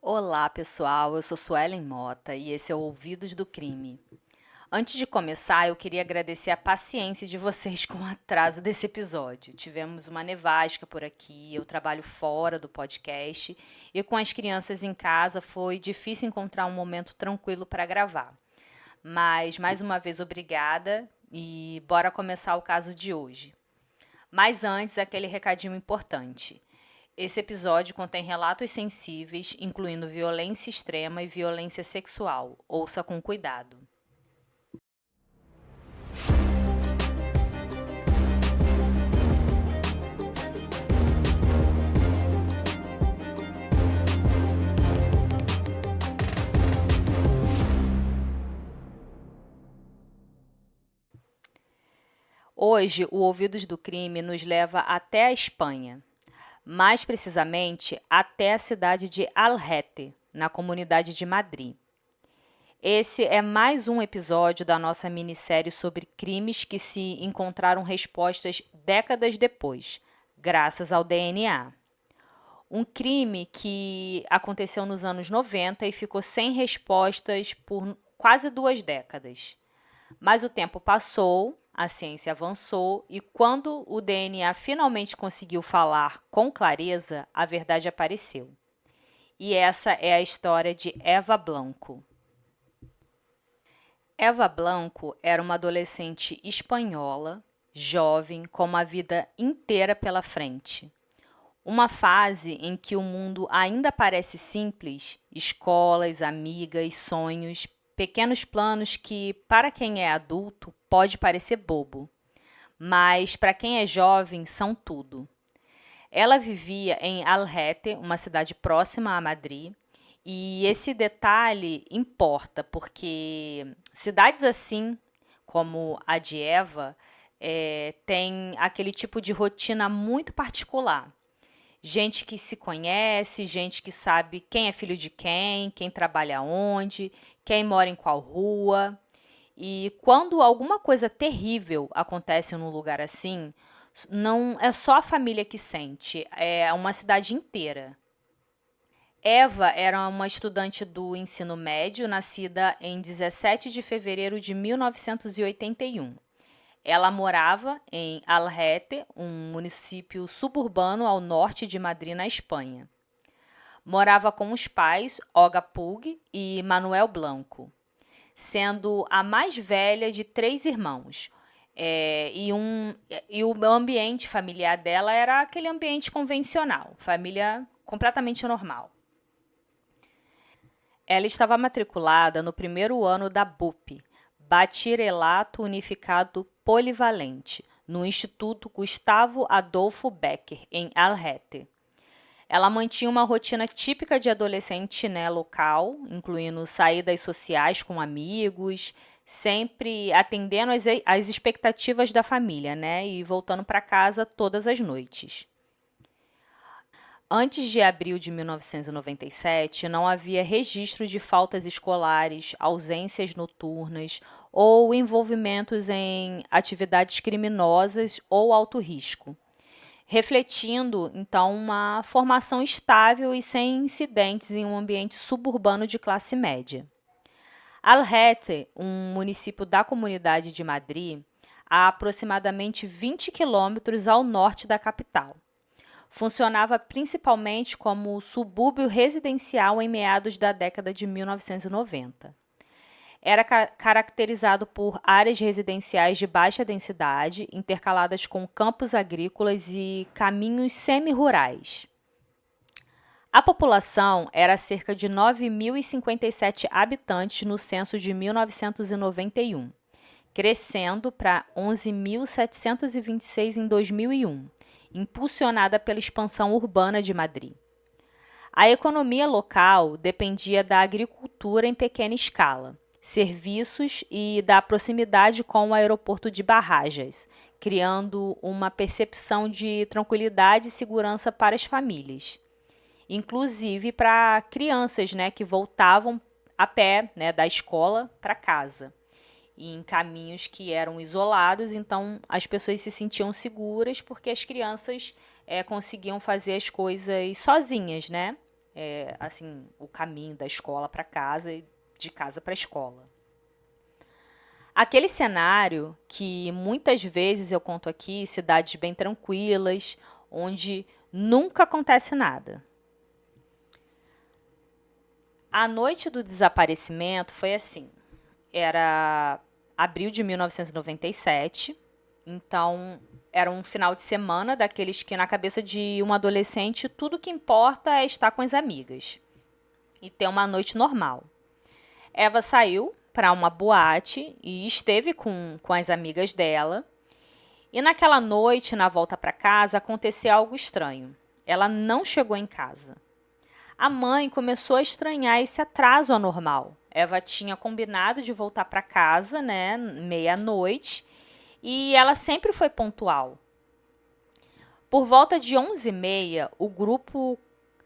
Olá, pessoal. Eu sou Suelen Mota e esse é o Ouvidos do Crime. Antes de começar, eu queria agradecer a paciência de vocês com o atraso desse episódio. Tivemos uma nevasca por aqui, eu trabalho fora do podcast e com as crianças em casa foi difícil encontrar um momento tranquilo para gravar. Mas, mais uma vez, obrigada e bora começar o caso de hoje. Mas antes, aquele recadinho importante. Esse episódio contém relatos sensíveis, incluindo violência extrema e violência sexual. Ouça com cuidado. Hoje, o Ouvidos do Crime nos leva até a Espanha, mais precisamente até a cidade de Algete, na comunidade de Madrid. Esse é mais um episódio da nossa minissérie sobre crimes que se encontraram respostas décadas depois, graças ao DNA. Um crime que aconteceu nos anos 90 e ficou sem respostas por quase 2 décadas. Mas o tempo passou, a ciência avançou e quando o DNA finalmente conseguiu falar com clareza, a verdade apareceu. E essa é a história de Eva Blanco. Eva Blanco era uma adolescente espanhola, jovem, com uma vida inteira pela frente. Uma fase em que o mundo ainda parece simples, escolas, amigas, sonhos, pequenos planos que, para quem é adulto, pode parecer bobo, mas para quem é jovem são tudo. Ela vivia em Algete, uma cidade próxima a Madrid, e esse detalhe importa porque cidades assim, como a de Eva, tem aquele tipo de rotina muito particular. Gente que se conhece, gente que sabe quem é filho de quem trabalha onde, quem mora em qual rua. E quando alguma coisa terrível acontece num lugar assim, não é só a família que sente, é uma cidade inteira. Eva era uma estudante do ensino médio, nascida em 17 de fevereiro de 1981. Ela morava em Algete, um município suburbano ao norte de Madrid, na Espanha. Morava com os pais, Olga Pug e Manuel Blanco, sendo a mais velha de 3 irmãos. E o ambiente familiar dela era aquele ambiente convencional, família completamente normal. Ela estava matriculada no primeiro ano da BUP, Bachillerato Unificado Polivalente, no Instituto Gustavo Adolfo Becker, em Algete. Ela mantinha uma rotina típica de adolescente, né, local, incluindo saídas sociais com amigos, sempre atendendo às expectativas da família, né, e voltando para casa todas as noites. Antes de abril de 1997, não havia registro de faltas escolares, ausências noturnas ou envolvimentos em atividades criminosas ou alto risco, refletindo, então, uma formação estável e sem incidentes em um ambiente suburbano de classe média. Algete, um município da Comunidade de Madrid, a aproximadamente 20 quilômetros ao norte da capital. Funcionava principalmente como subúrbio residencial em meados da década de 1990. Era caracterizado por áreas residenciais de baixa densidade, intercaladas com campos agrícolas e caminhos semi-rurais. A população era cerca de 9.057 habitantes no censo de 1991, crescendo para 11.726 em 2001, impulsionada pela expansão urbana de Madrid. A economia local dependia da agricultura em pequena escala, serviços e da proximidade com o aeroporto de Barajas, criando uma percepção de tranquilidade e segurança para as famílias, inclusive para crianças, né, que voltavam a pé, né, da escola para casa, e em caminhos que eram isolados, então as pessoas se sentiam seguras porque as crianças conseguiam fazer as coisas sozinhas, né? assim, o caminho da escola para casa e de casa para a escola. Aquele cenário que muitas vezes eu conto aqui, cidades bem tranquilas, onde nunca acontece nada. A noite do desaparecimento foi assim, era abril de 1997, então era um final de semana daqueles que na cabeça de um adolescente tudo que importa é estar com as amigas e ter uma noite normal. Eva saiu para uma boate e esteve com as amigas dela. E naquela noite, na volta para casa, aconteceu algo estranho. Ela não chegou em casa. A mãe começou a estranhar esse atraso anormal. Eva tinha combinado de voltar para casa, né, meia-noite, e ela sempre foi pontual. Por volta de 11h30, o grupo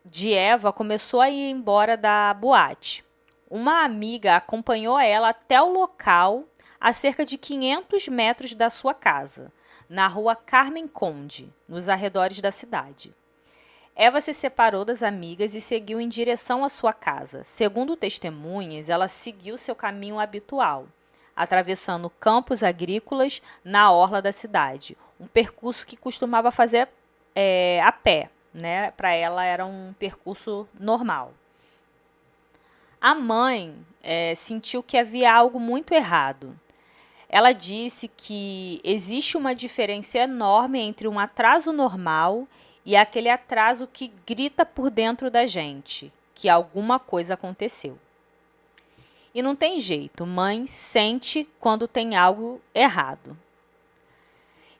de Eva começou a ir embora da boate. Uma amiga acompanhou ela até o local, a cerca de 500 metros da sua casa, na rua Carmen Conde, nos arredores da cidade. Eva se separou das amigas e seguiu em direção à sua casa. Segundo testemunhas, ela seguiu seu caminho habitual, atravessando campos agrícolas na orla da cidade, um percurso que costumava fazer a pé, né? Para ela era um percurso normal. A mãe sentiu que havia algo muito errado. Ela disse que existe uma diferença enorme entre um atraso normal e aquele atraso que grita por dentro da gente, que alguma coisa aconteceu. E não tem jeito, mãe sente quando tem algo errado.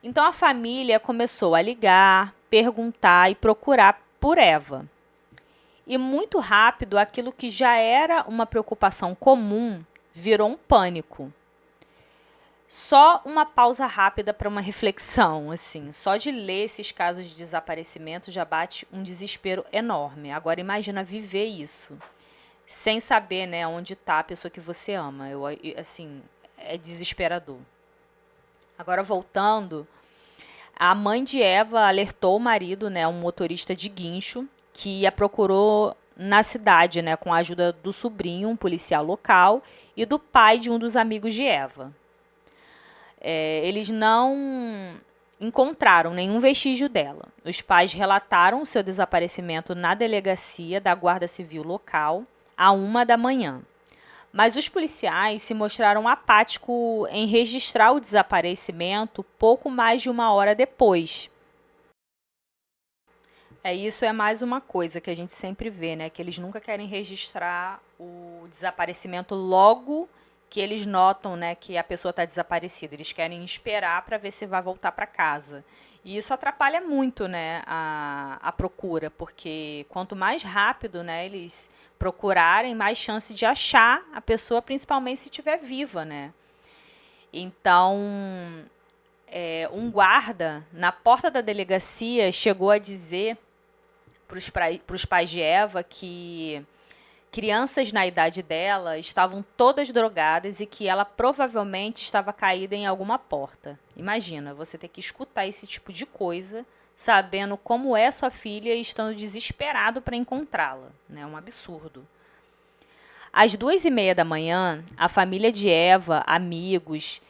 Então a família começou a ligar, perguntar e procurar por Eva. E muito rápido, aquilo que já era uma preocupação comum virou um pânico. Só uma pausa rápida para uma reflexão, assim, só de ler esses casos de desaparecimento já bate um desespero enorme. Agora imagina viver isso, sem saber, né, onde está a pessoa que você ama. Assim, é desesperador. Agora voltando, a mãe de Eva alertou o marido, né, um motorista de guincho, que a procurou na cidade, né, com a ajuda do sobrinho, um policial local, e do pai de um dos amigos de Eva. Eles não encontraram nenhum vestígio dela. Os pais relataram o seu desaparecimento na delegacia da Guarda Civil local à 1h. Mas os policiais se mostraram apáticos em registrar o desaparecimento pouco mais de 1 hora depois. Isso é mais uma coisa que a gente sempre vê, né? Que eles nunca querem registrar o desaparecimento logo que eles notam, né, que a pessoa está desaparecida. Eles querem esperar para ver se vai voltar para casa. E isso atrapalha muito, né, a procura, porque quanto mais rápido, né, eles procurarem, mais chance de achar a pessoa, principalmente se estiver viva, né? Então, um guarda na porta da delegacia chegou a dizer para os pais de Eva que crianças na idade dela estavam todas drogadas e que ela provavelmente estava caída em alguma porta. Imagina, você ter que escutar esse tipo de coisa, sabendo como é sua filha e estando desesperado para encontrá-la. É um absurdo. Às 2h30, a família de Eva, amigos,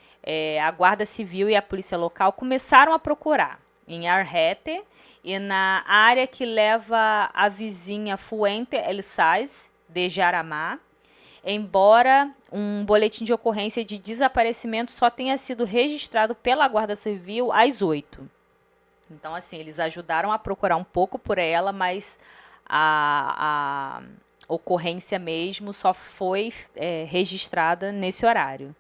a Guarda Civil e a polícia local começaram a procurar em Arrete e na área que leva a vizinha Fuente El Saiz de Jaramá, embora um boletim de ocorrência de desaparecimento só tenha sido registrado pela Guarda Civil às 8h. Então, assim, eles ajudaram a procurar um pouco por ela, mas a ocorrência mesmo só foi registrada nesse horário.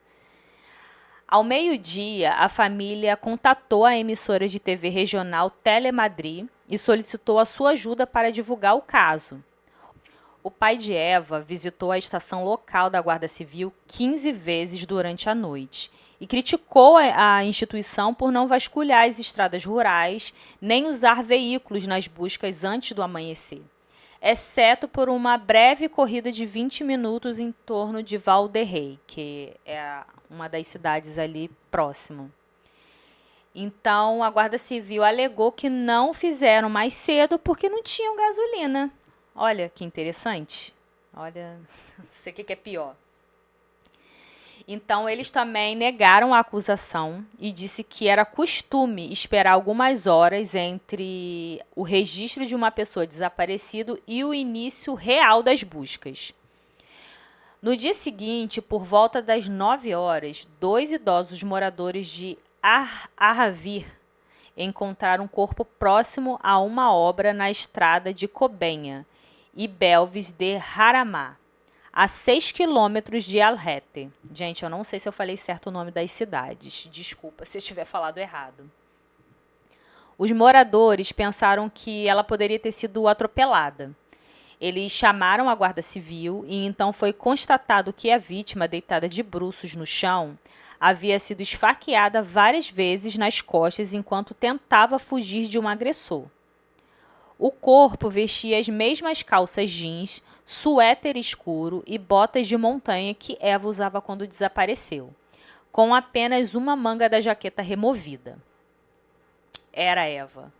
Ao meio-dia, a família contatou a emissora de TV regional Telemadrid e solicitou a sua ajuda para divulgar o caso. O pai de Eva visitou a estação local da Guarda Civil 15 vezes durante a noite e criticou a instituição por não vasculhar as estradas rurais nem usar veículos nas buscas antes do amanhecer, exceto por uma breve corrida de 20 minutos em torno de Valderrey, que é uma das cidades ali próximo. Então, a Guarda Civil alegou que não fizeram mais cedo porque não tinham gasolina. Olha que interessante. Olha, não sei o que é pior. Então, eles também negaram a acusação e disse que era costume esperar algumas horas entre o registro de uma pessoa desaparecida e o início real das buscas. No dia seguinte, por volta das 9 horas, 2 idosos moradores de Arravir encontraram um corpo próximo a uma obra na estrada de Cobenha e Belvis de Haramá, a 6 quilômetros de Al-Rete. Gente, eu não sei se eu falei certo o nome das cidades. Desculpa se eu tiver falado errado. Os moradores pensaram que ela poderia ter sido atropelada. Eles chamaram a guarda civil e então foi constatado que a vítima, deitada de bruços no chão, havia sido esfaqueada várias vezes nas costas enquanto tentava fugir de um agressor. O corpo vestia as mesmas calças jeans, suéter escuro e botas de montanha que Eva usava quando desapareceu, com apenas uma manga da jaqueta removida. Era Eva.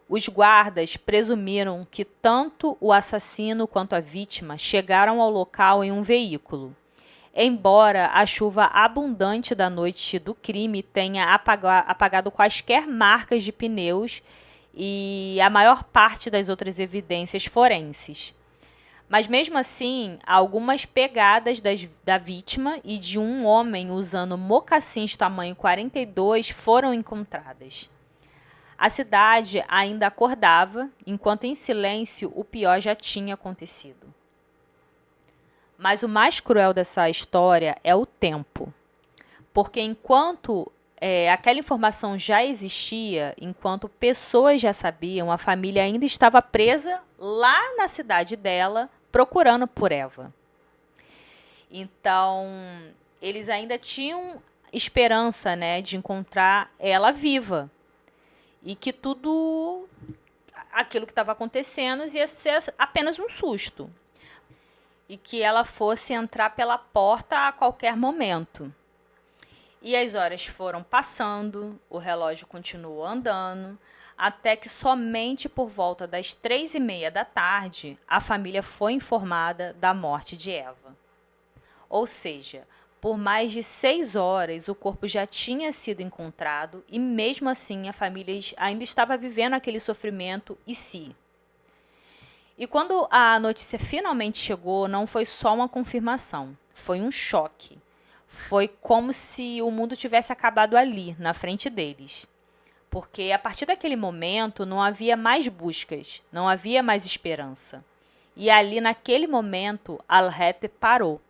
Os guardas presumiram que tanto o assassino quanto a vítima chegaram ao local em um veículo, embora a chuva abundante da noite do crime tenha apagado quaisquer marcas de pneus e a maior parte das outras evidências forenses. Mas mesmo assim, algumas pegadas da vítima e de um homem usando mocassins tamanho 42 foram encontradas. A cidade ainda acordava, enquanto em silêncio o pior já tinha acontecido. Mas o mais cruel dessa história é o tempo. Porque enquanto aquela informação já existia, enquanto pessoas já sabiam, a família ainda estava presa lá na cidade dela, procurando por Eva. Então, eles ainda tinham esperança, né, de encontrar ela viva. E que tudo aquilo que estava acontecendo ia ser apenas um susto. E que ela fosse entrar pela porta a qualquer momento. E as horas foram passando, o relógio continuou andando, até que somente por volta das 3h30 da tarde, a família foi informada da morte de Eva. Ou seja, por mais de 6 horas o corpo já tinha sido encontrado e mesmo assim a família ainda estava vivendo aquele sofrimento E quando a notícia finalmente chegou, não foi só uma confirmação, foi um choque. Foi como se o mundo tivesse acabado ali, na frente deles. Porque a partir daquele momento não havia mais buscas, não havia mais esperança. E ali naquele momento Al-Rete parou.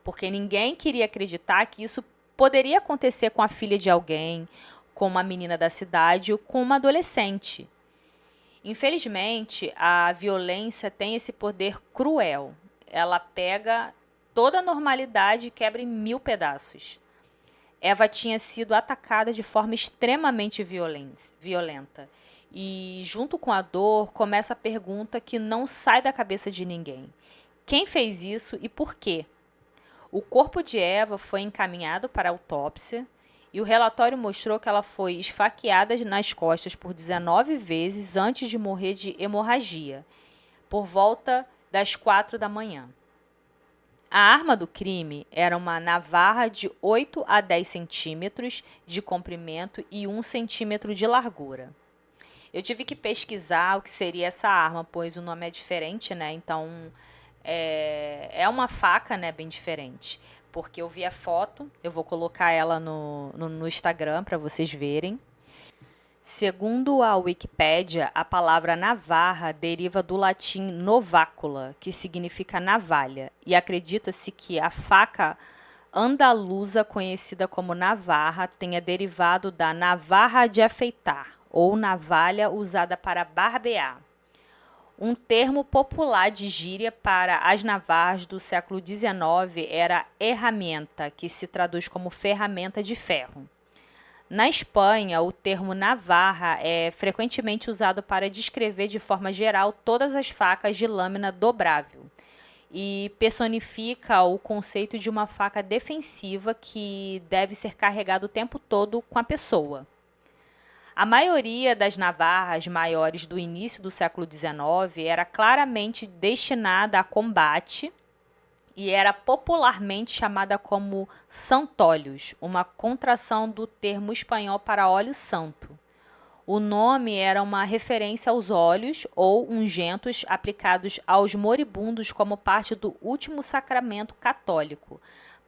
Porque ninguém queria acreditar que isso poderia acontecer com a filha de alguém, com uma menina da cidade ou com uma adolescente. Infelizmente, a violência tem esse poder cruel. Ela pega toda a normalidade e quebra em 1000 pedaços. Eva tinha sido atacada de forma extremamente violenta. E, junto com a dor, começa a pergunta que não sai da cabeça de ninguém. Quem fez isso e por quê? O corpo de Eva foi encaminhado para a autópsia e o relatório mostrou que ela foi esfaqueada nas costas por 19 vezes antes de morrer de hemorragia, por volta das 4 da manhã. A arma do crime era uma navarra de 8 a 10 centímetros de comprimento e 1 centímetro de largura. Eu tive que pesquisar o que seria essa arma, pois o nome é diferente, né? Então, é uma faca, né, bem diferente. Porque eu vi a foto, eu vou colocar ela no Instagram para vocês verem. Segundo a Wikipédia, a palavra navarra deriva do latim novacula, que significa navalha, e acredita-se que a faca andaluza conhecida como navarra tenha derivado da navarra de afeitar, ou navalha usada para barbear. Um termo popular de gíria para as navarras do século XIX era herramienta, que se traduz como ferramenta de ferro. Na Espanha, o termo navarra é frequentemente usado para descrever de forma geral todas as facas de lâmina dobrável e personifica o conceito de uma faca defensiva que deve ser carregada o tempo todo com a pessoa. A maioria das navarras maiores do início do século XIX era claramente destinada a combate e era popularmente chamada como santólios, uma contração do termo espanhol para óleo santo. O nome era uma referência aos óleos ou ungentos aplicados aos moribundos como parte do último sacramento católico,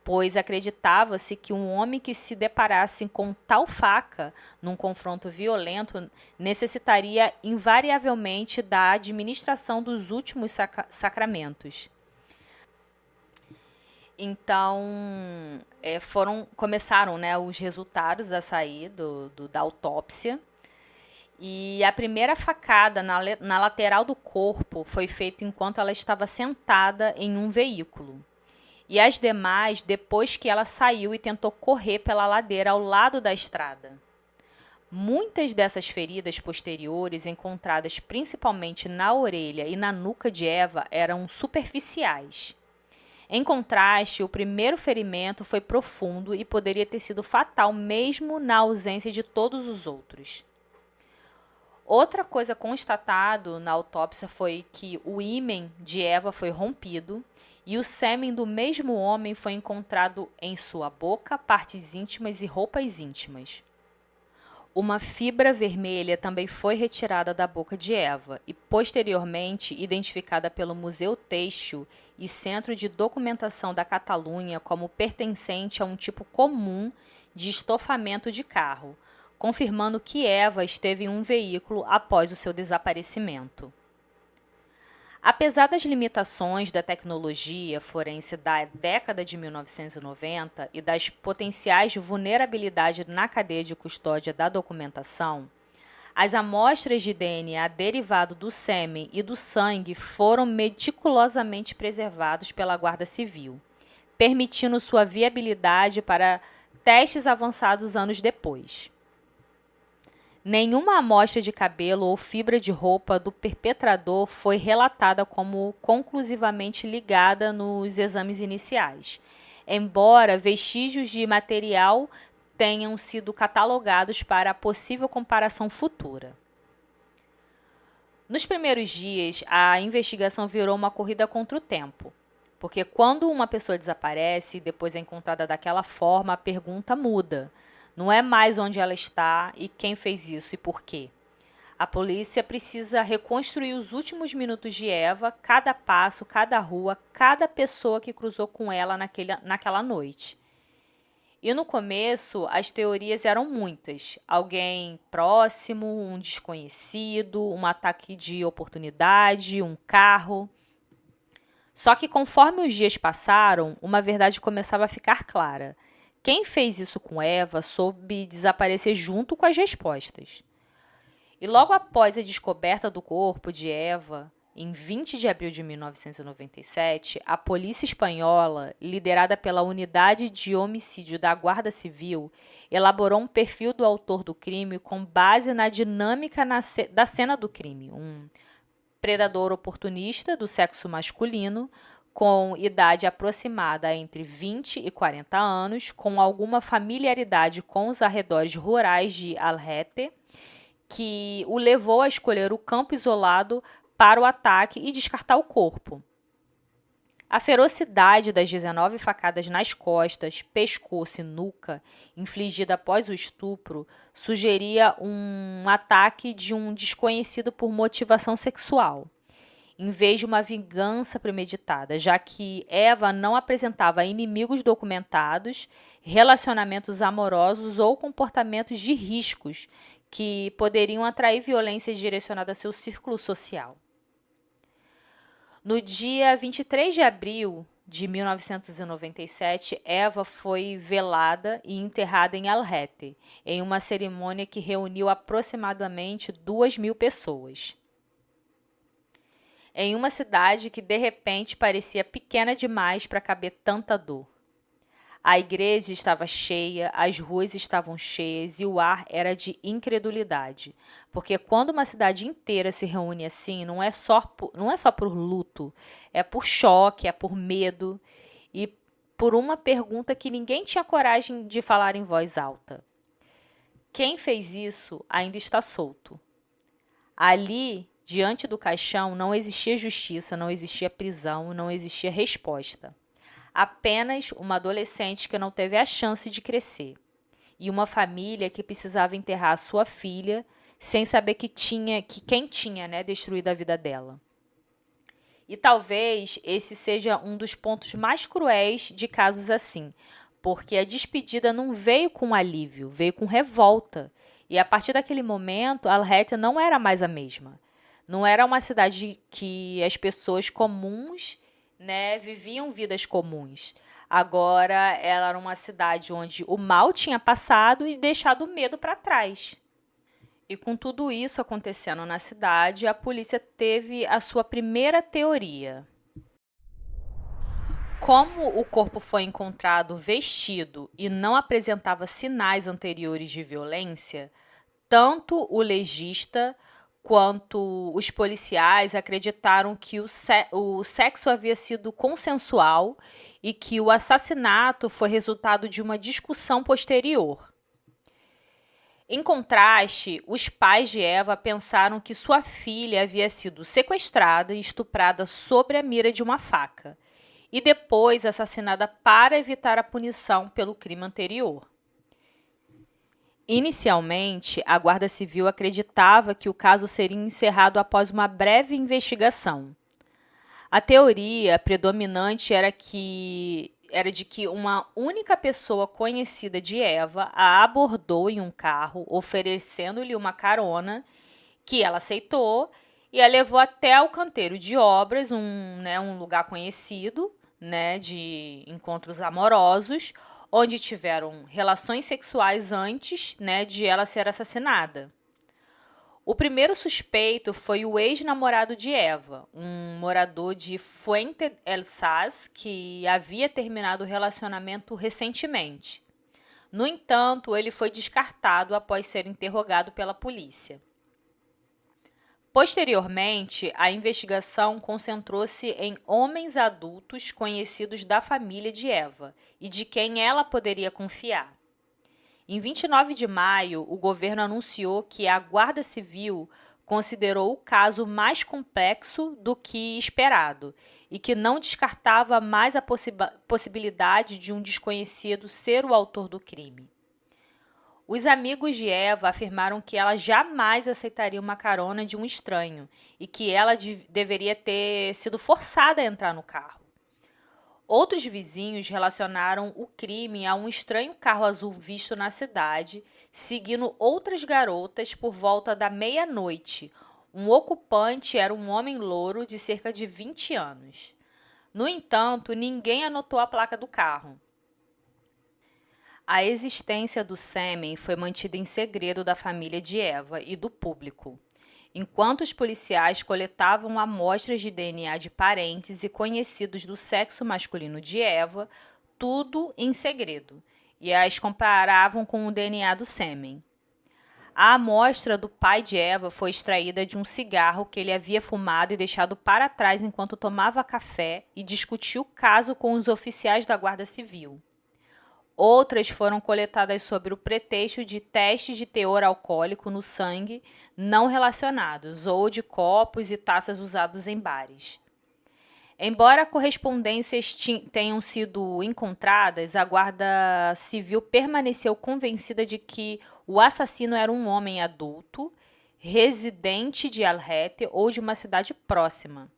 pois acreditava-se que um homem que se deparasse com tal faca num confronto violento necessitaria invariavelmente da administração dos últimos sacramentos. Então, começaram, né, os resultados a sair da autópsia. E a primeira facada na lateral do corpo foi feita enquanto ela estava sentada em um veículo. E as demais depois que ela saiu e tentou correr pela ladeira ao lado da estrada. Muitas dessas feridas posteriores, encontradas principalmente na orelha e na nuca de Eva, eram superficiais. Em contraste, o primeiro ferimento foi profundo e poderia ter sido fatal mesmo na ausência de todos os outros. Outra coisa constatado na autópsia foi que o ímen de Eva foi rompido e o sêmen do mesmo homem foi encontrado em sua boca, partes íntimas e roupas íntimas. Uma fibra vermelha também foi retirada da boca de Eva e posteriormente identificada pelo Museu Têxtil e Centro de Documentação da Catalunha como pertencente a um tipo comum de estofamento de carro, confirmando que Eva esteve em um veículo após o seu desaparecimento. Apesar das limitações da tecnologia forense da década de 1990 e das potenciais vulnerabilidades na cadeia de custódia da documentação, as amostras de DNA derivado do sêmen e do sangue foram meticulosamente preservados pela Guarda Civil, permitindo sua viabilidade para testes avançados anos depois. Nenhuma amostra de cabelo ou fibra de roupa do perpetrador foi relatada como conclusivamente ligada nos exames iniciais, embora vestígios de material tenham sido catalogados para possível comparação futura. Nos primeiros dias, a investigação virou uma corrida contra o tempo, porque quando uma pessoa desaparece e depois é encontrada daquela forma, a pergunta muda. Não é mais onde ela está e quem fez isso e por quê. A polícia precisa reconstruir os últimos minutos de Eva, cada passo, cada rua, cada pessoa que cruzou com ela naquela noite. E no começo, as teorias eram muitas. Alguém próximo, um desconhecido, um ataque de oportunidade, um carro. Só que conforme os dias passaram, uma verdade começava a ficar clara. Quem fez isso com Eva soube desaparecer junto com as respostas. E logo após a descoberta do corpo de Eva, em 20 de abril de 1997, a polícia espanhola, liderada pela Unidade de Homicídio da Guarda Civil, elaborou um perfil do autor do crime com base na dinâmica da cena do crime. Um predador oportunista do sexo masculino, com idade aproximada entre 20 e 40 anos, com alguma familiaridade com os arredores rurais de Algete, que o levou a escolher o campo isolado para o ataque e descartar o corpo. A ferocidade das 19 facadas nas costas, pescoço e nuca, infligida após o estupro, sugeria um ataque de um desconhecido por motivação sexual, em vez de uma vingança premeditada, já que Eva não apresentava inimigos documentados, relacionamentos amorosos ou comportamentos de riscos que poderiam atrair violência direcionada a seu círculo social. No dia 23 de abril de 1997, Eva foi velada e enterrada em Algete, em uma cerimônia que reuniu aproximadamente 2.000 pessoas. Em uma cidade que de repente parecia pequena demais para caber tanta dor. A igreja estava cheia, as ruas estavam cheias e o ar era de incredulidade, porque quando uma cidade inteira se reúne assim, não é só por luto, é por choque, é por medo e por uma pergunta que ninguém tinha coragem de falar em voz alta. Quem fez isso ainda está solto. Ali, diante do caixão, não existia justiça, não existia prisão, não existia resposta. Apenas uma adolescente que não teve a chance de crescer. E uma família que precisava enterrar a sua filha sem saber que quem tinha, né, destruído a vida dela. E talvez esse seja um dos pontos mais cruéis de casos assim, porque a despedida não veio com alívio, veio com revolta. E a partir daquele momento, Alrete não era mais a mesma. Não era uma cidade que as pessoas comuns, né, viviam vidas comuns. Agora ela era uma cidade onde o mal tinha passado e deixado o medo para trás. E com tudo isso acontecendo na cidade, a polícia teve a sua primeira teoria. Como o corpo foi encontrado vestido e não apresentava sinais anteriores de violência, tanto o legista quanto os policiais acreditaram que o sexo havia sido consensual e que o assassinato foi resultado de uma discussão posterior. Em contraste, os pais de Eva pensaram que sua filha havia sido sequestrada e estuprada sob a mira de uma faca, e depois assassinada para evitar a punição pelo crime anterior. Inicialmente, a Guarda Civil acreditava que o caso seria encerrado após uma breve investigação. A teoria predominante era de que uma única pessoa conhecida de Eva a abordou em um carro, oferecendo-lhe uma carona, que ela aceitou e a levou até o canteiro de obras, um lugar conhecido, né, de encontros amorosos, onde tiveram relações sexuais antes, né, de ela ser assassinada. O primeiro suspeito foi o ex-namorado de Eva, um morador de Fuente El Saz, que havia terminado o relacionamento recentemente. No entanto, ele foi descartado após ser interrogado pela polícia. Posteriormente, a investigação concentrou-se em homens adultos conhecidos da família de Eva e de quem ela poderia confiar. Em 29 de maio, o governo anunciou que a Guarda Civil considerou o caso mais complexo do que esperado e que não descartava mais a possibilidade de um desconhecido ser o autor do crime. Os amigos de Eva afirmaram que ela jamais aceitaria uma carona de um estranho e que ela deveria ter sido forçada a entrar no carro. Outros vizinhos relacionaram o crime a um estranho carro azul visto na cidade, seguindo outras garotas por volta da meia-noite. Um ocupante era um homem louro de cerca de 20 anos. No entanto, ninguém anotou a placa do carro. A existência do sêmen foi mantida em segredo da família de Eva e do público, enquanto os policiais coletavam amostras de DNA de parentes e conhecidos do sexo masculino de Eva, tudo em segredo, e as comparavam com o DNA do sêmen. A amostra do pai de Eva foi extraída de um cigarro que ele havia fumado e deixado para trás enquanto tomava café e discutia o caso com os oficiais da Guarda Civil. Outras foram coletadas sob o pretexto de testes de teor alcoólico no sangue não relacionados ou de copos e taças usados em bares. Embora correspondências tenham sido encontradas, a Guarda Civil permaneceu convencida de que o assassino era um homem adulto, residente de Alrete ou de uma cidade próxima.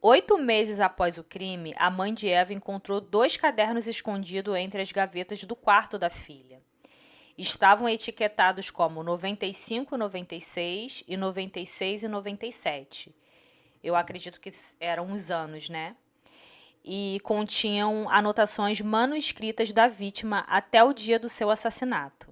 8 meses após o crime, a mãe de Eva encontrou 2 cadernos escondidos entre as gavetas do quarto da filha. Estavam etiquetados como 95, 96 e 96 e 97. Eu acredito que eram os anos, né? E continham anotações manuscritas da vítima até o dia do seu assassinato.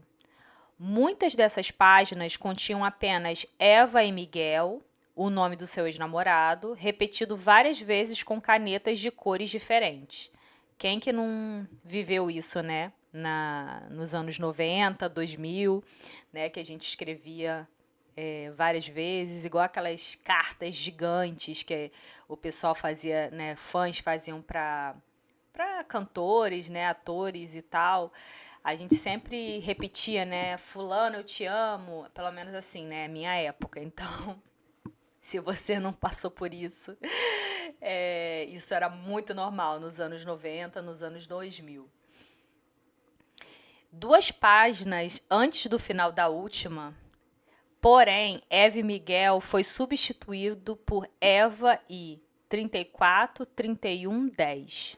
Muitas dessas páginas continham apenas Eva e Miguel, o nome do seu ex-namorado, repetido várias vezes com canetas de cores diferentes. Quem que não viveu isso, né? Nos anos 90, 2000, né? Que a gente escrevia várias vezes, igual aquelas cartas gigantes que o pessoal fazia, né? Fãs faziam para para cantores, né, atores e tal. A gente sempre repetia, né, fulano, eu te amo, pelo menos assim, né, minha época. Então, se você não passou por isso, isso era muito normal nos anos 90, nos anos 2000. 2 páginas antes do final da última, porém, Eva e Miguel foi substituído por Eva e 34, 31, 10.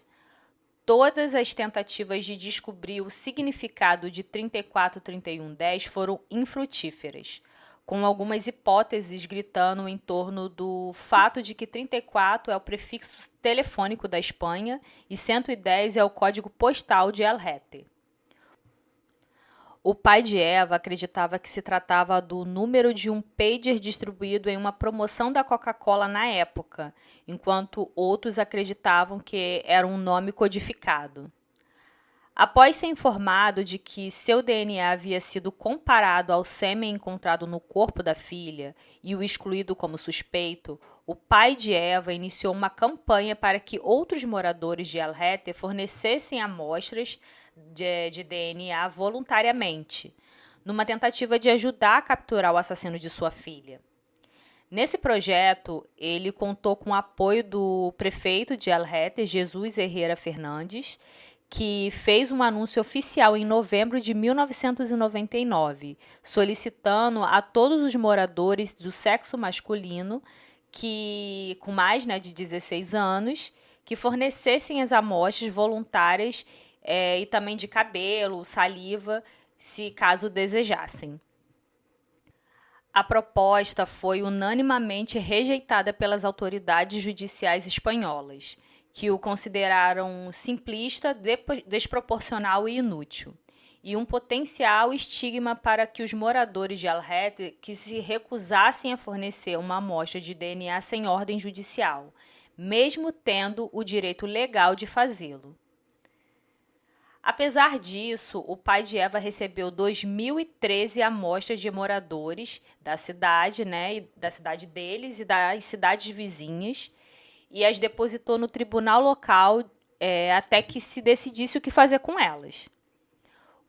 Todas as tentativas de descobrir o significado de 34, 31, 10 foram infrutíferas, com algumas hipóteses gritando em torno do fato de que 34 é o prefixo telefônico da Espanha e 110 é o código postal de El Rete. O pai de Eva acreditava que se tratava do número de um pager distribuído em uma promoção da Coca-Cola na época, enquanto outros acreditavam que era um nome codificado. Após ser informado de que seu DNA havia sido comparado ao sêmen encontrado no corpo da filha e o excluído como suspeito, o pai de Eva iniciou uma campanha para que outros moradores de El Rete fornecessem amostras de DNA voluntariamente, numa tentativa de ajudar a capturar o assassino de sua filha. Nesse projeto, ele contou com o apoio do prefeito de El Rete, Jesus Herrera Fernandes, que fez um anúncio oficial em novembro de 1999, solicitando a todos os moradores do sexo masculino que com mais de 16 anos, que fornecessem as amostras voluntárias e também de cabelo, saliva, se caso desejassem. A proposta foi unanimemente rejeitada pelas autoridades judiciais espanholas, que o consideraram simplista, desproporcional e inútil, e um potencial estigma para que os moradores de El Rete que se recusassem a fornecer uma amostra de DNA sem ordem judicial, mesmo tendo o direito legal de fazê-lo. Apesar disso, o pai de Eva recebeu 2.013 amostras de moradores da cidade, né, da cidade deles e das cidades vizinhas, e as depositou no tribunal local até que se decidisse o que fazer com elas.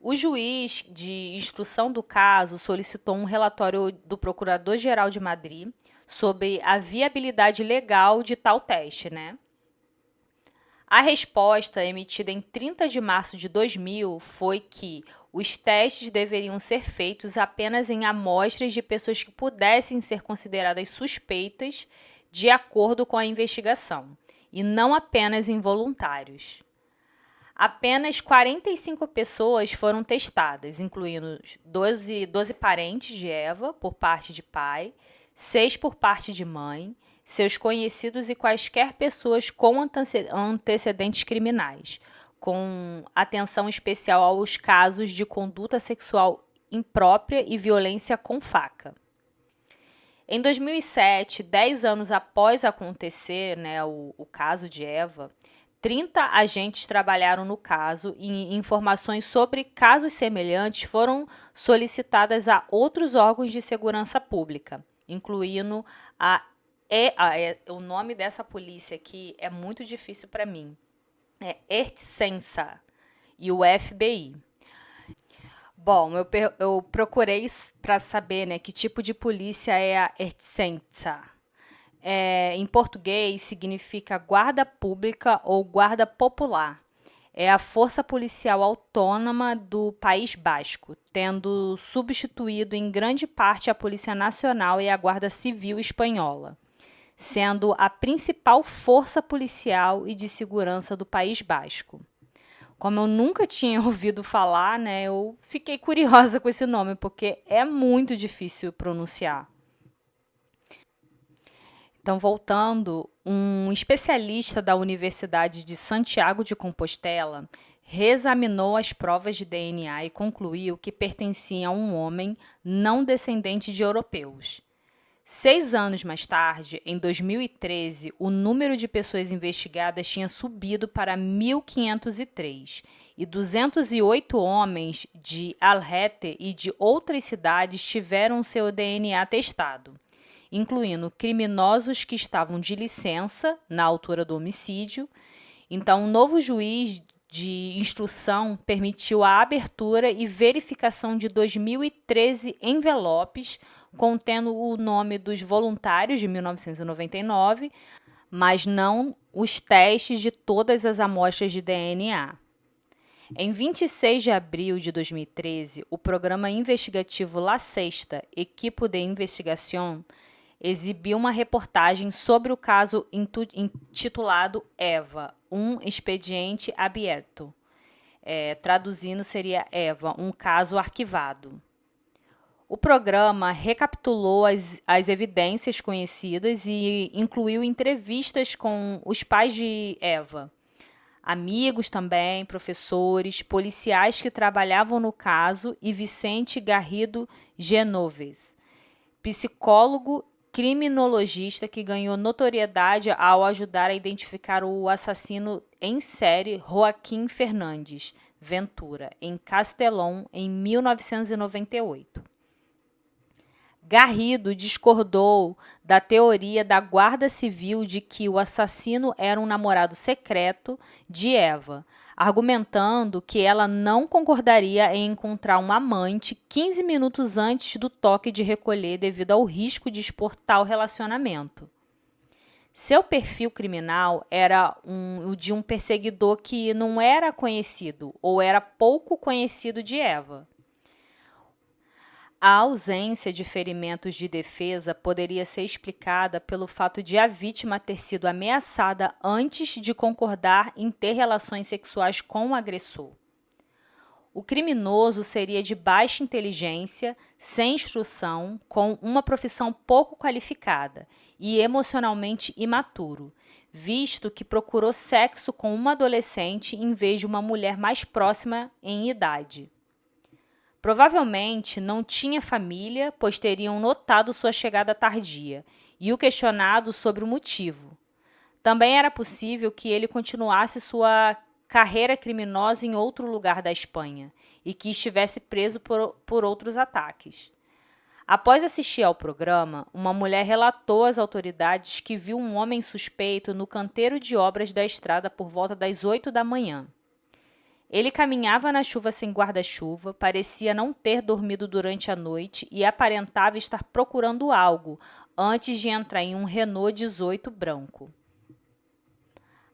O juiz de instrução do caso solicitou um relatório do Procurador-Geral de Madrid sobre a viabilidade legal de tal teste, né? A resposta, emitida em 30 de março de 2000, foi que os testes deveriam ser feitos apenas em amostras de pessoas que pudessem ser consideradas suspeitas de acordo com a investigação, e não apenas em voluntários. Apenas 45 pessoas foram testadas, incluindo 12 parentes de Eva, por parte de pai, 6 por parte de mãe, seus conhecidos e quaisquer pessoas com antecedentes criminais, com atenção especial aos casos de conduta sexual imprópria e violência com faca. Em 2007, 10 anos após acontecer, né, o caso de Eva, 30 agentes trabalharam no caso e informações sobre casos semelhantes foram solicitadas a outros órgãos de segurança pública, incluindo o nome dessa polícia aqui é muito difícil para mim, é Ertzaintza e o FBI. Bom, eu procurei para saber, né, que tipo de polícia é a Ertzaintza. Em português, significa guarda pública ou guarda popular. É a força policial autônoma do País Basco, tendo substituído em grande parte a Polícia Nacional e a Guarda Civil Espanhola, sendo a principal força policial e de segurança do País Basco. Como eu nunca tinha ouvido falar, né, eu fiquei curiosa com esse nome, porque é muito difícil pronunciar. Então, voltando, um especialista da Universidade de Santiago de Compostela reexaminou as provas de DNA e concluiu que pertenciam a um homem não descendente de europeus. 6 anos mais tarde, em 2013, o número de pessoas investigadas tinha subido para 1.503 e 208 homens de El Rete e de outras cidades tiveram seu DNA testado, incluindo criminosos que estavam de licença na altura do homicídio Então, um novo juiz de instrução permitiu a abertura e verificação de 2.013 envelopes contendo o nome dos voluntários de 1999, mas não os testes de todas as amostras de DNA. Em 26 de abril de 2013, o programa investigativo La Sexta, Equipo de Investigación, exibiu uma reportagem sobre o caso intitulado Eva, um expediente aberto. Traduzindo seria Eva, um caso arquivado. O programa recapitulou as evidências conhecidas e incluiu entrevistas com os pais de Eva, amigos também, professores, policiais que trabalhavam no caso e Vicente Garrido Genoves, psicólogo criminologista que ganhou notoriedade ao ajudar a identificar o assassino em série Joaquim Fernandes Ventura, em Castellón, em 1998. Garrido discordou da teoria da Guarda Civil de que o assassino era um namorado secreto de Eva, argumentando que ela não concordaria em encontrar um amante 15 minutos antes do toque de recolher devido ao risco de expor tal relacionamento. Seu perfil criminal era o de um perseguidor que não era conhecido ou era pouco conhecido de Eva. A ausência de ferimentos de defesa poderia ser explicada pelo fato de a vítima ter sido ameaçada antes de concordar em ter relações sexuais com o agressor. O criminoso seria de baixa inteligência, sem instrução, com uma profissão pouco qualificada e emocionalmente imaturo, visto que procurou sexo com uma adolescente em vez de uma mulher mais próxima em idade. Provavelmente não tinha família, pois teriam notado sua chegada tardia e o questionado sobre o motivo. Também era possível que ele continuasse sua carreira criminosa em outro lugar da Espanha e que estivesse preso por outros ataques. Após assistir ao programa, uma mulher relatou às autoridades que viu um homem suspeito no canteiro de obras da estrada por volta das 8 da manhã. Ele caminhava na chuva sem guarda-chuva, parecia não ter dormido durante a noite e aparentava estar procurando algo antes de entrar em um Renault 18 branco.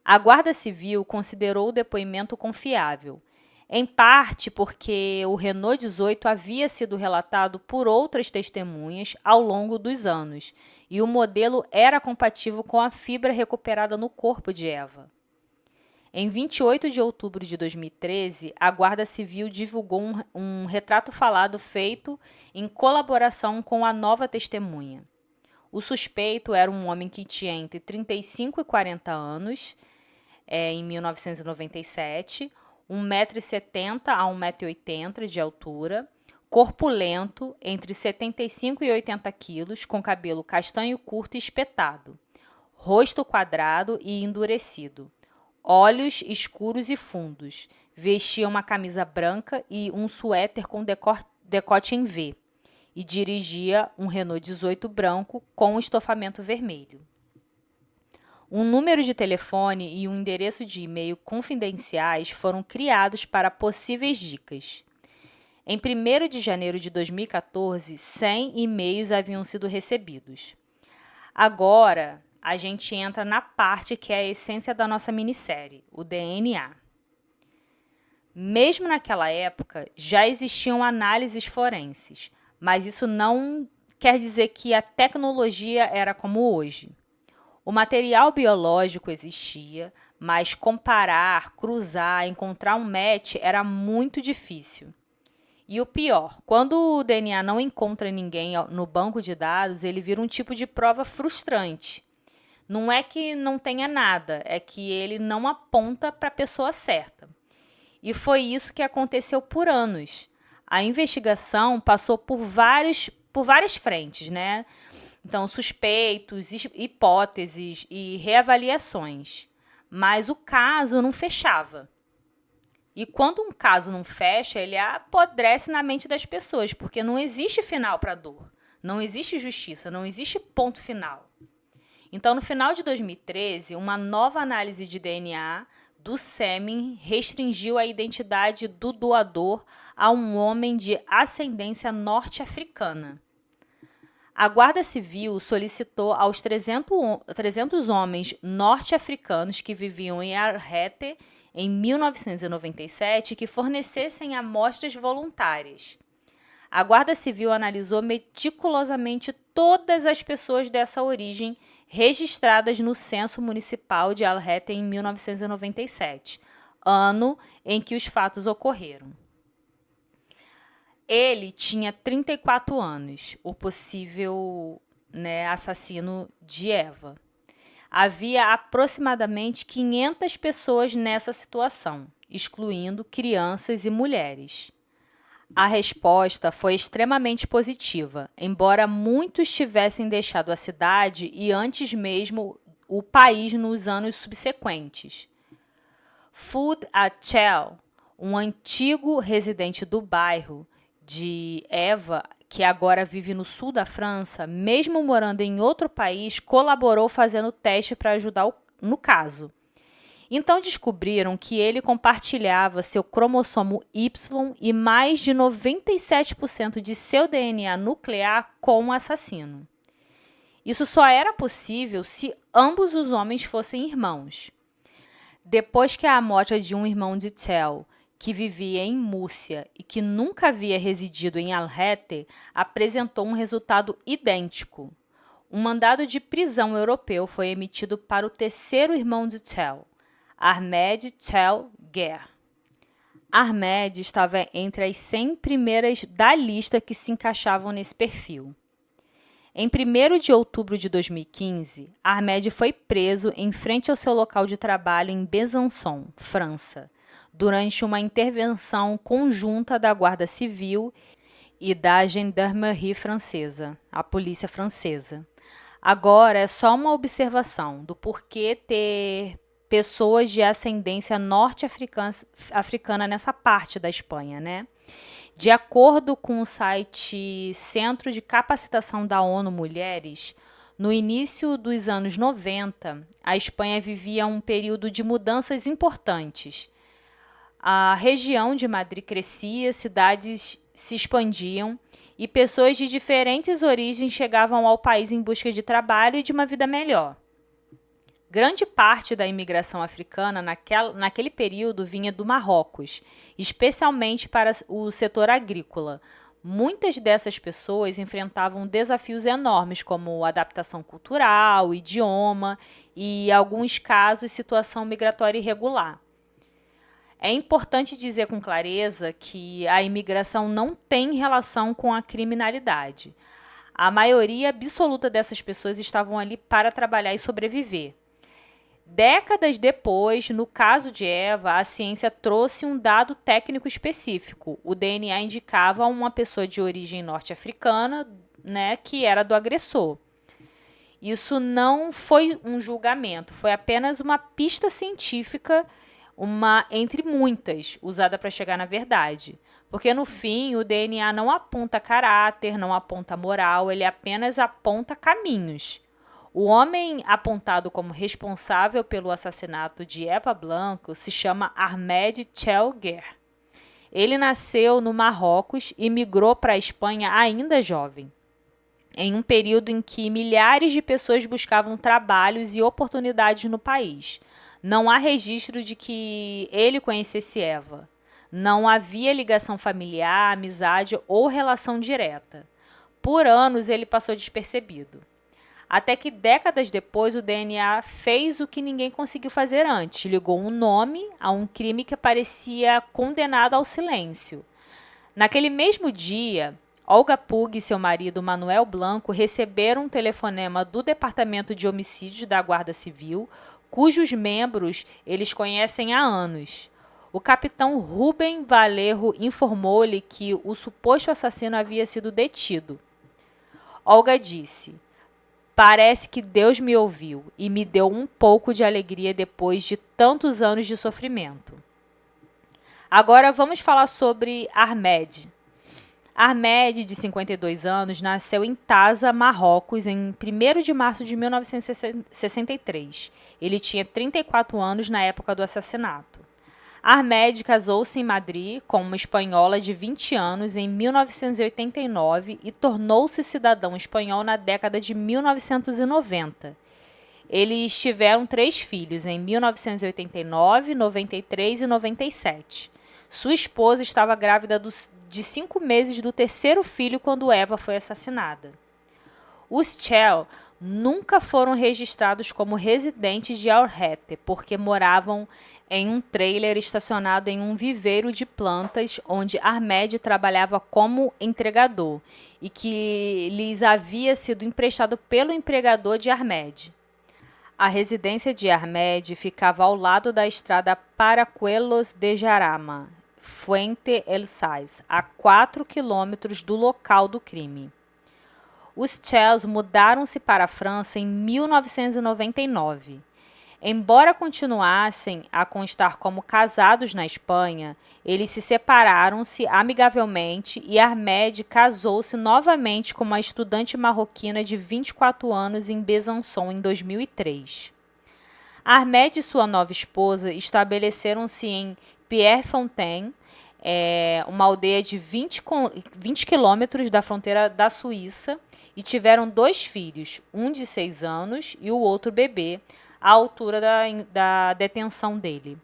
A Guarda Civil considerou o depoimento confiável, em parte porque o Renault 18 havia sido relatado por outras testemunhas ao longo dos anos e o modelo era compatível com a fibra recuperada no corpo de Eva. Em 28 de outubro de 2013, a Guarda Civil divulgou um retrato falado feito em colaboração com a nova testemunha. O suspeito era um homem que tinha entre 35 e 40 anos, em 1997, 1,70 m a 1,80 m de altura, corpulento, entre 75 e 80 quilos, com cabelo castanho curto e espetado, rosto quadrado e endurecido, olhos escuros e fundos, vestia uma camisa branca e um suéter com decote em V, e dirigia um Renault 18 branco com estofamento vermelho. Um número de telefone e um endereço de e-mail confidenciais foram criados para possíveis dicas. Em 1º de janeiro de 2014, 100 e-mails haviam sido recebidos. Agora, a gente entra na parte que é a essência da nossa minissérie, o DNA. Mesmo naquela época, já existiam análises forenses, mas isso não quer dizer que a tecnologia era como hoje. O material biológico existia, mas comparar, cruzar, encontrar um match era muito difícil. E o pior, quando o DNA não encontra ninguém no banco de dados, ele vira um tipo de prova frustrante. Não é que não tenha nada, é que ele não aponta para a pessoa certa. E foi isso que aconteceu por anos. A investigação passou por várias frentes, né? Então, suspeitos, hipóteses e reavaliações. Mas o caso não fechava. E quando um caso não fecha, ele apodrece na mente das pessoas, porque não existe final para a dor. Não existe justiça, não existe ponto final. Então, no final de 2013, uma nova análise de DNA do sêmen restringiu a identidade do doador a um homem de ascendência norte-africana. A Guarda Civil solicitou aos 300 homens norte-africanos que viviam em Arrete em 1997 que fornecessem amostras voluntárias. A Guarda Civil analisou meticulosamente todas as pessoas dessa origem registradas no Censo Municipal de Arrete em 1997, ano em que os fatos ocorreram. Ele tinha 34 anos, o possível assassino de Eva. Havia aproximadamente 500 pessoas nessa situação, excluindo crianças e mulheres. A resposta foi extremamente positiva, embora muitos tivessem deixado a cidade e antes mesmo o país nos anos subsequentes. Fouad Achel, um antigo residente do bairro de Eva, que agora vive no sul da França, mesmo morando em outro país, colaborou fazendo teste para ajudar no caso. Então descobriram que ele compartilhava seu cromossomo Y e mais de 97% de seu DNA nuclear com o assassino. Isso só era possível se ambos os homens fossem irmãos. Depois que a amostra de um irmão de Tel, que vivia em Múrcia e que nunca havia residido em Arrete, apresentou um resultado idêntico. Um mandado de prisão europeu foi emitido para o terceiro irmão de Tel, Ahmed Tel Ger. Ahmed estava entre as 100 primeiras da lista que se encaixavam nesse perfil. Em 1º de outubro de 2015, Ahmed foi preso em frente ao seu local de trabalho em Besançon, França, durante uma intervenção conjunta da Guarda Civil e da Gendarmerie francesa, a polícia francesa. Agora é só uma observação do porquê ter pessoas de ascendência norte-africana nessa parte da Espanha, né? De acordo com o site Centro de Capacitação da ONU Mulheres, no início dos anos 90, a Espanha vivia um período de mudanças importantes. A região de Madrid crescia, cidades se expandiam e pessoas de diferentes origens chegavam ao país em busca de trabalho e de uma vida melhor. Grande parte da imigração africana naquele período vinha do Marrocos, especialmente para o setor agrícola. Muitas dessas pessoas enfrentavam desafios enormes, como adaptação cultural, idioma e, em alguns casos, situação migratória irregular. É importante dizer com clareza que a imigração não tem relação com a criminalidade. A maioria absoluta dessas pessoas estavam ali para trabalhar e sobreviver. Décadas depois, no caso de Eva, a ciência trouxe um dado técnico específico. O DNA indicava uma pessoa de origem norte-africana, que era do agressor. Isso não foi um julgamento, foi apenas uma pista científica, uma entre muitas, usada para chegar na verdade. Porque, no fim, o DNA não aponta caráter, não aponta moral, ele apenas aponta caminhos. O homem apontado como responsável pelo assassinato de Eva Blanco se chama Ahmed Tel Ger. Ele nasceu no Marrocos e migrou para a Espanha ainda jovem, em um período em que milhares de pessoas buscavam trabalhos e oportunidades no país. Não há registro de que ele conhecesse Eva. Não havia ligação familiar, amizade ou relação direta. Por anos ele passou despercebido. Até que décadas depois o DNA fez o que ninguém conseguiu fazer antes. Ligou um nome a um crime que parecia condenado ao silêncio. Naquele mesmo dia, Olga Puig e seu marido Manuel Blanco receberam um telefonema do Departamento de Homicídios da Guarda Civil, cujos membros eles conhecem há anos. O capitão Rubem Valerro informou-lhe que o suposto assassino havia sido detido. Olga disse: "Parece que Deus me ouviu e me deu um pouco de alegria depois de tantos anos de sofrimento." Agora vamos falar sobre Ahmed. Ahmed, de 52 anos, nasceu em Taza, Marrocos, em 1º de março de 1963. Ele tinha 34 anos na época do assassinato. Ahmed casou-se em Madrid com uma espanhola de 20 anos em 1989 e tornou-se cidadão espanhol na década de 1990. Eles tiveram 3 filhos em 1989, 93 e 97. Sua esposa estava grávida de 5 meses do 3º filho quando Eva foi assassinada. Os Chell nunca foram registrados como residentes de Al-Rete, porque moravam em um trailer estacionado em um viveiro de plantas onde Ahmed trabalhava como entregador e que lhes havia sido emprestado pelo empregador de Ahmed. A residência de Ahmed ficava ao lado da estrada Paracuelos de Jarama, Fuente El Sais, a 4 quilômetros do local do crime. Os Chells mudaram-se para a França em 1999. Embora continuassem a constar como casados na Espanha, eles se separaram-se amigavelmente e Ahmed casou-se novamente com uma estudante marroquina de 24 anos em Besançon em 2003. Ahmed e sua nova esposa estabeleceram-se em Pierrefontaine, uma aldeia de 20 quilômetros da fronteira da Suíça, e tiveram 2 filhos, um de 6 anos e o outro bebê, à altura da detenção dele.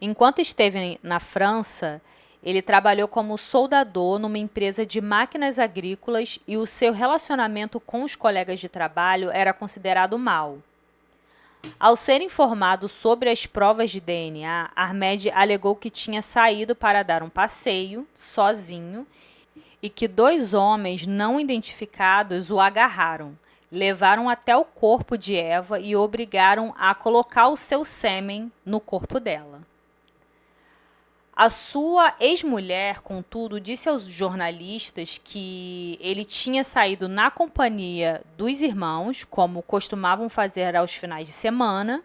Enquanto esteve na França, ele trabalhou como soldador numa empresa de máquinas agrícolas e o seu relacionamento com os colegas de trabalho era considerado mau. Ao ser informado sobre as provas de DNA, Ahmed alegou que tinha saído para dar um passeio, sozinho, e que 2 homens não identificados o agarraram, levaram até o corpo de Eva e o obrigaram a colocar o seu sêmen no corpo dela. A sua ex-mulher, contudo, disse aos jornalistas que ele tinha saído na companhia dos irmãos, como costumavam fazer aos finais de semana,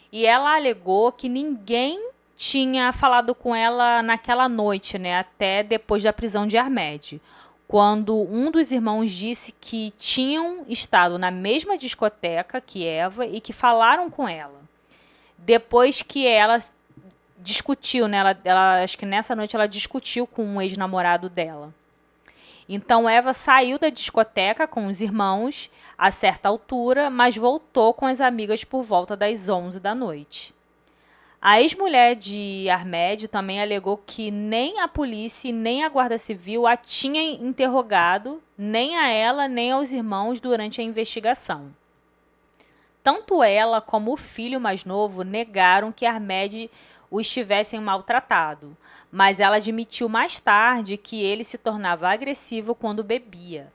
e ela alegou que ninguém tinha falado com ela naquela noite, até depois da prisão de Ahmed, quando um dos irmãos disse que tinham estado na mesma discoteca que Eva e que falaram com ela. Depois que ela discutiu, acho que nessa noite ela discutiu com um ex-namorado dela. Então Eva saiu da discoteca com os irmãos a certa altura, mas voltou com as amigas por volta das 11 da noite. A ex-mulher de Ahmed também alegou que nem a polícia e nem a Guarda Civil a tinha interrogado, nem a ela nem aos irmãos durante a investigação. Tanto ela como o filho mais novo negaram que Ahmed o estivessem maltratado, mas ela admitiu mais tarde que ele se tornava agressivo quando bebia.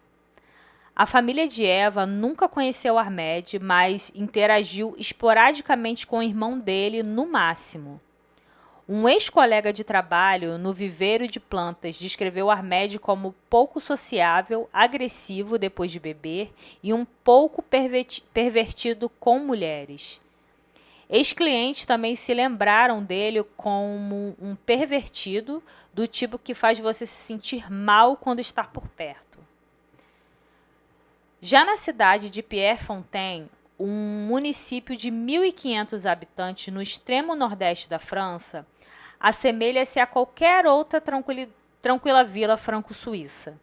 A família de Eva nunca conheceu Ahmed, mas interagiu esporadicamente com o irmão dele no máximo. Um ex-colega de trabalho no viveiro de plantas descreveu Ahmed como pouco sociável, agressivo depois de beber e um pouco pervertido com mulheres. Ex-clientes também se lembraram dele como um pervertido, do tipo que faz você se sentir mal quando está por perto. Já na cidade de Pierrefontaine, um município de 1.500 habitantes no extremo nordeste da França, assemelha-se a qualquer outra tranquila vila franco-suíça.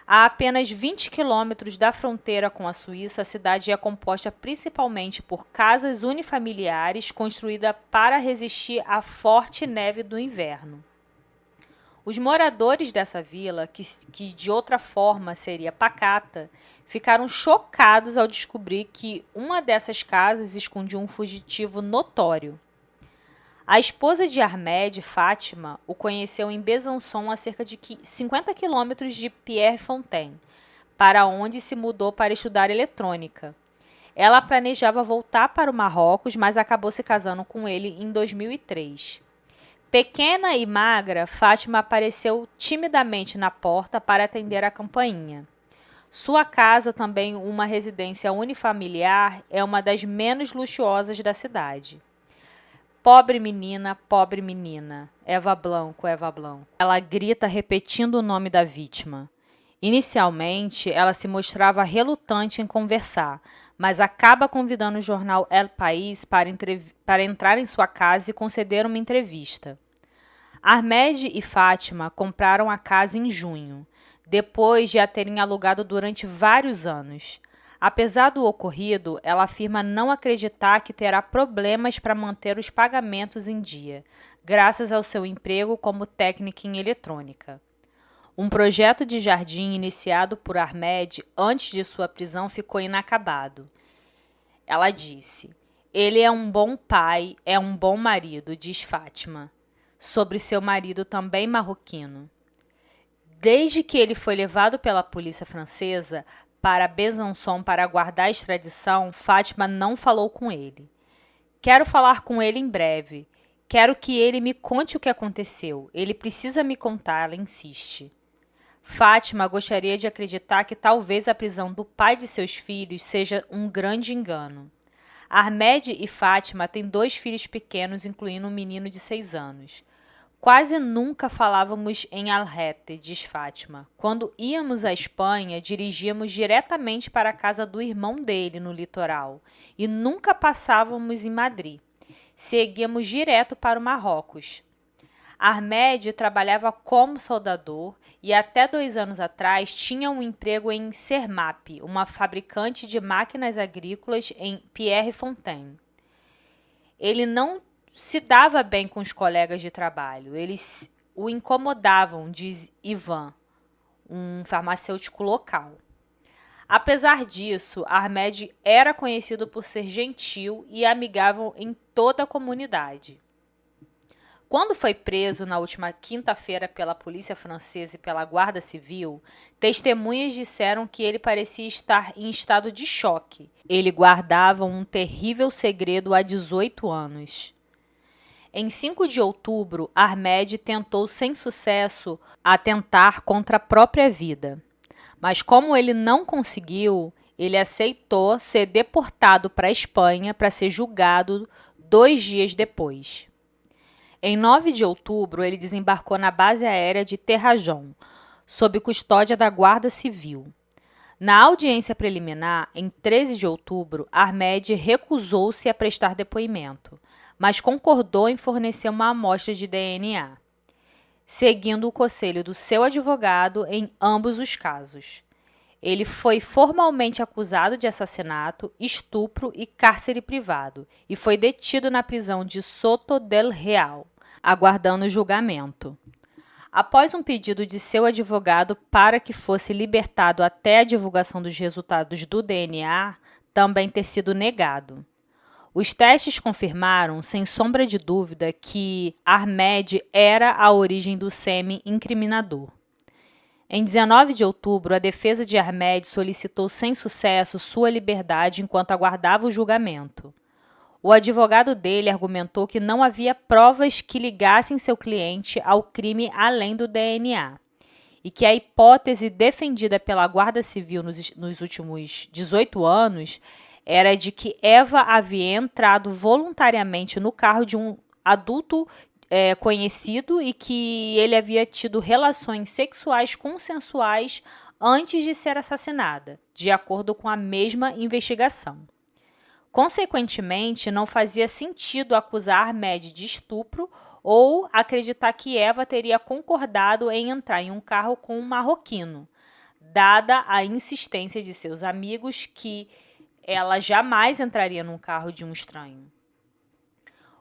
A apenas 20 quilômetros da fronteira com a Suíça, a cidade é composta principalmente por casas unifamiliares construídas para resistir à forte neve do inverno. Os moradores dessa vila, que de outra forma seria pacata, ficaram chocados ao descobrir que uma dessas casas escondia um fugitivo notório. A esposa de Ahmed, Fátima, o conheceu em Besançon, a cerca de 50 quilômetros de Pierrefontaine, para onde se mudou para estudar eletrônica. Ela planejava voltar para o Marrocos, mas acabou se casando com ele em 2003. Pequena e magra, Fátima apareceu timidamente na porta para atender a campainha. Sua casa, também uma residência unifamiliar, é uma das menos luxuosas da cidade. pobre menina, Eva Blanco, Eva Blanco. Ela grita repetindo o nome da vítima. Inicialmente, ela se mostrava relutante em conversar, mas acaba convidando o jornal El País para entrar em sua casa e conceder uma entrevista. Ahmed e Fátima compraram a casa em junho, depois de a terem alugado durante vários anos. Apesar do ocorrido, ela afirma não acreditar que terá problemas para manter os pagamentos em dia, graças ao seu emprego como técnica em eletrônica. Um projeto de jardim iniciado por Ahmed antes de sua prisão ficou inacabado. Ela disse: "Ele é um bom pai, é um bom marido", diz Fátima, sobre seu marido também marroquino. Desde que ele foi levado pela polícia francesa para Besançon para aguardar a extradição, Fátima não falou com ele. "Quero falar com ele em breve. Quero que ele me conte o que aconteceu. Ele precisa me contar", ela insiste. Fátima gostaria de acreditar que talvez a prisão do pai de seus filhos seja um grande engano. Ahmed e Fátima têm 2 filhos pequenos, incluindo um menino de 6 anos. "Quase nunca falávamos em Algete", diz Fátima. "Quando íamos à Espanha, dirigíamos diretamente para a casa do irmão dele, no litoral, e nunca passávamos em Madrid. Seguíamos direto para o Marrocos." Ahmed trabalhava como soldador e até 2 anos atrás tinha um emprego em Sermap, uma fabricante de máquinas agrícolas em Pierrefontaine. Ele não se dava bem com os colegas de trabalho, eles o incomodavam, diz Ivan, um farmacêutico local. Apesar disso, Ahmed era conhecido por ser gentil e amigável em toda a comunidade. Quando foi preso na última quinta-feira pela polícia francesa e pela Guarda Civil, testemunhas disseram que ele parecia estar em estado de choque. Ele guardava um terrível segredo há 18 anos. Em 5 de outubro, Ahmed tentou sem sucesso atentar contra a própria vida. Mas como ele não conseguiu, ele aceitou ser deportado para a Espanha para ser julgado 2 dias depois. Em 9 de outubro, ele desembarcou na base aérea de Terrajon, sob custódia da Guarda Civil. Na audiência preliminar, em 13 de outubro, Ahmed recusou-se a prestar depoimento, mas concordou em fornecer uma amostra de DNA, seguindo o conselho do seu advogado em ambos os casos. Ele foi formalmente acusado de assassinato, estupro e cárcere privado e foi detido na prisão de Soto del Real, aguardando julgamento. Após um pedido de seu advogado para que fosse libertado até a divulgação dos resultados do DNA também ter sido negado. Os testes confirmaram, sem sombra de dúvida, que Ahmed era a origem do sêmen incriminador. Em 19 de outubro, a defesa de Ahmed solicitou sem sucesso sua liberdade enquanto aguardava o julgamento. O advogado dele argumentou que não havia provas que ligassem seu cliente ao crime além do DNA e que a hipótese defendida pela Guarda Civil nos últimos 18 anos era de que Eva havia entrado voluntariamente no carro de um adulto conhecido e que ele havia tido relações sexuais consensuais antes de ser assassinada, de acordo com a mesma investigação. Consequentemente, não fazia sentido acusar Ahmed de estupro ou acreditar que Eva teria concordado em entrar em um carro com um marroquino, dada a insistência de seus amigos que ela jamais entraria num carro de um estranho.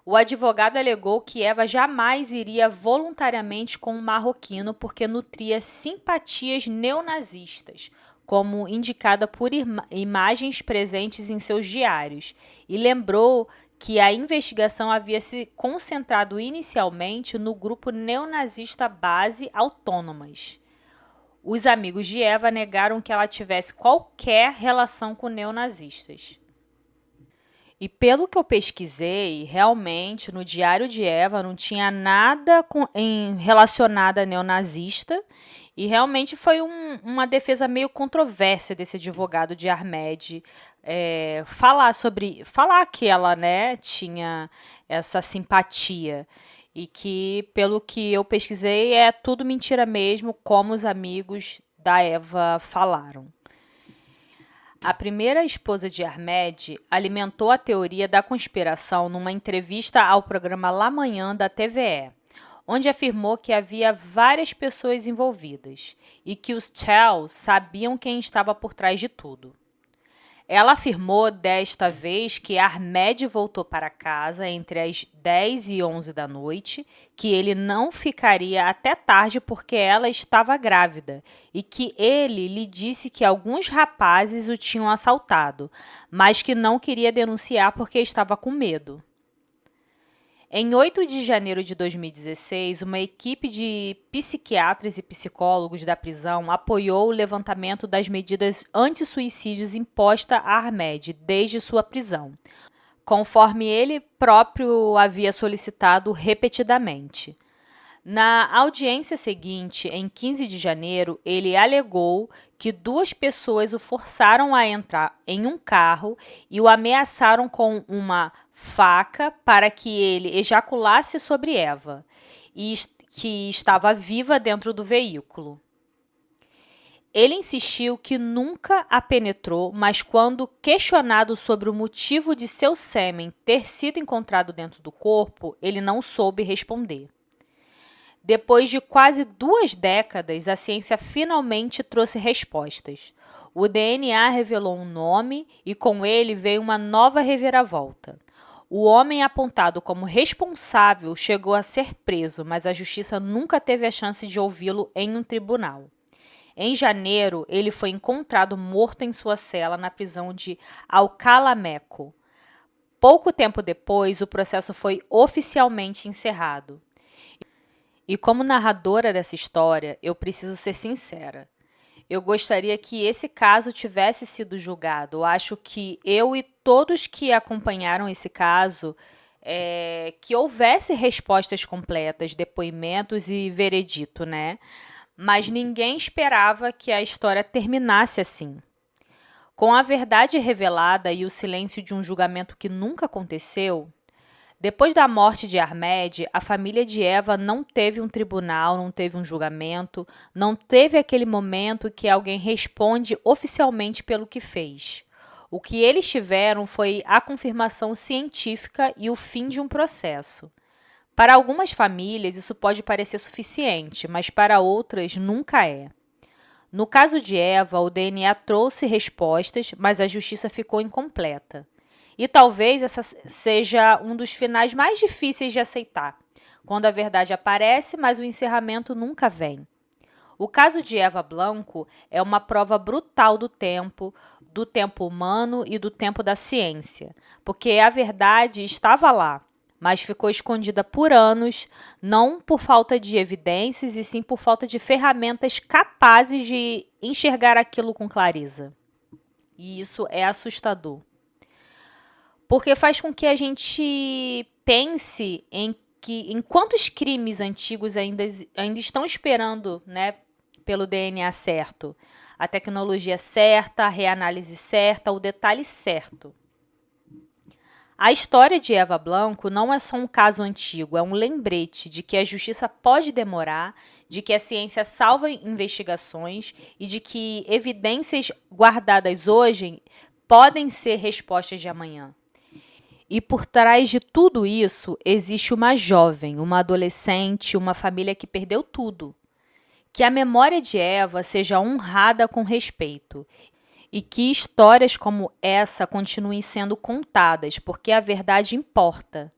O advogado alegou que Eva jamais iria voluntariamente com um marroquino porque nutria simpatias neonazistas, como indicada por imagens presentes em seus diários, e lembrou que a investigação havia se concentrado inicialmente no grupo neonazista Base Autônomas. Os amigos de Eva negaram que ela tivesse qualquer relação com neonazistas. E pelo que eu pesquisei, realmente no diário de Eva não tinha nada relacionado a neonazista E realmente foi uma defesa meio controversa desse advogado de Ahmed, falar que ela, né, tinha essa simpatia e que, pelo que eu pesquisei, é tudo mentira mesmo, como os amigos da Eva falaram. A primeira esposa de Ahmed alimentou a teoria da conspiração numa entrevista ao programa La Manhã da TVE, onde afirmou que havia várias pessoas envolvidas e que os Tell sabiam quem estava por trás de tudo. Ela afirmou desta vez que Ahmed voltou para casa entre as 10 e 11 da noite, que ele não ficaria até tarde porque ela estava grávida e que ele lhe disse que alguns rapazes o tinham assaltado, mas que não queria denunciar porque estava com medo. Em 8 de janeiro de 2016, uma equipe de psiquiatras e psicólogos da prisão apoiou o levantamento das medidas anti-suicídios imposta a Ahmed desde sua prisão, conforme ele próprio havia solicitado repetidamente. Na audiência seguinte, em 15 de janeiro, ele alegou que 2 pessoas o forçaram a entrar em um carro e o ameaçaram com uma faca para que ele ejaculasse sobre Eva, e que estava viva dentro do veículo. Ele insistiu que nunca a penetrou, mas quando questionado sobre o motivo de seu sêmen ter sido encontrado dentro do corpo, ele não soube responder. Depois de quase 2 décadas, a ciência finalmente trouxe respostas. O DNA revelou um nome e com ele veio uma nova reviravolta. O homem apontado como responsável chegou a ser preso, mas a justiça nunca teve a chance de ouvi-lo em um tribunal. Em janeiro, ele foi encontrado morto em sua cela na prisão de Alcalá Meco. Pouco tempo depois, o processo foi oficialmente encerrado. E como narradora dessa história, eu preciso ser sincera. Eu gostaria que esse caso tivesse sido julgado. Eu acho que eu e todos que acompanharam esse caso, que houvesse respostas completas, depoimentos e veredito, né? Mas ninguém esperava que a história terminasse assim. Com a verdade revelada e o silêncio de um julgamento que nunca aconteceu, depois da morte de Ahmed, a família de Eva não teve um tribunal, não teve um julgamento, não teve aquele momento que alguém responde oficialmente pelo que fez. O que eles tiveram foi a confirmação científica e o fim de um processo. Para algumas famílias, isso pode parecer suficiente, mas para outras nunca é. No caso de Eva, o DNA trouxe respostas, mas a justiça ficou incompleta. E talvez essa seja um dos finais mais difíceis de aceitar, quando a verdade aparece, mas o encerramento nunca vem. O caso de Eva Blanco é uma prova brutal do tempo humano e do tempo da ciência, porque a verdade estava lá, mas ficou escondida por anos, não por falta de evidências, e sim por falta de ferramentas capazes de enxergar aquilo com clareza. E isso é assustador. Porque faz com que a gente pense em quantos crimes antigos ainda estão esperando, né, pelo DNA certo, a tecnologia certa, a reanálise certa, o detalhe certo. A história de Eva Blanco não é só um caso antigo, é um lembrete de que a justiça pode demorar, de que a ciência salva investigações e de que evidências guardadas hoje podem ser respostas de amanhã. E por trás de tudo isso, existe uma jovem, uma adolescente, uma família que perdeu tudo. Que a memória de Eva seja honrada com respeito e que histórias como essa continuem sendo contadas, porque a verdade importa.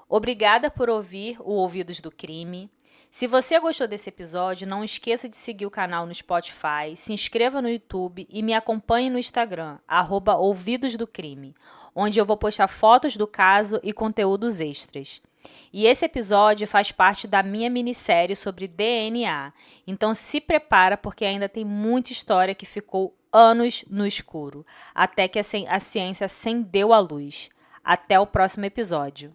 Obrigada por ouvir o Ouvidos do Crime. Se você gostou desse episódio, não esqueça de seguir o canal no Spotify, se inscreva no YouTube e me acompanhe no Instagram, @ouvidos do crime, onde eu vou postar fotos do caso e conteúdos extras. E esse episódio faz parte da minha minissérie sobre DNA, então se prepara porque ainda tem muita história que ficou anos no escuro, até que a ciência acendeu a luz. Até o próximo episódio.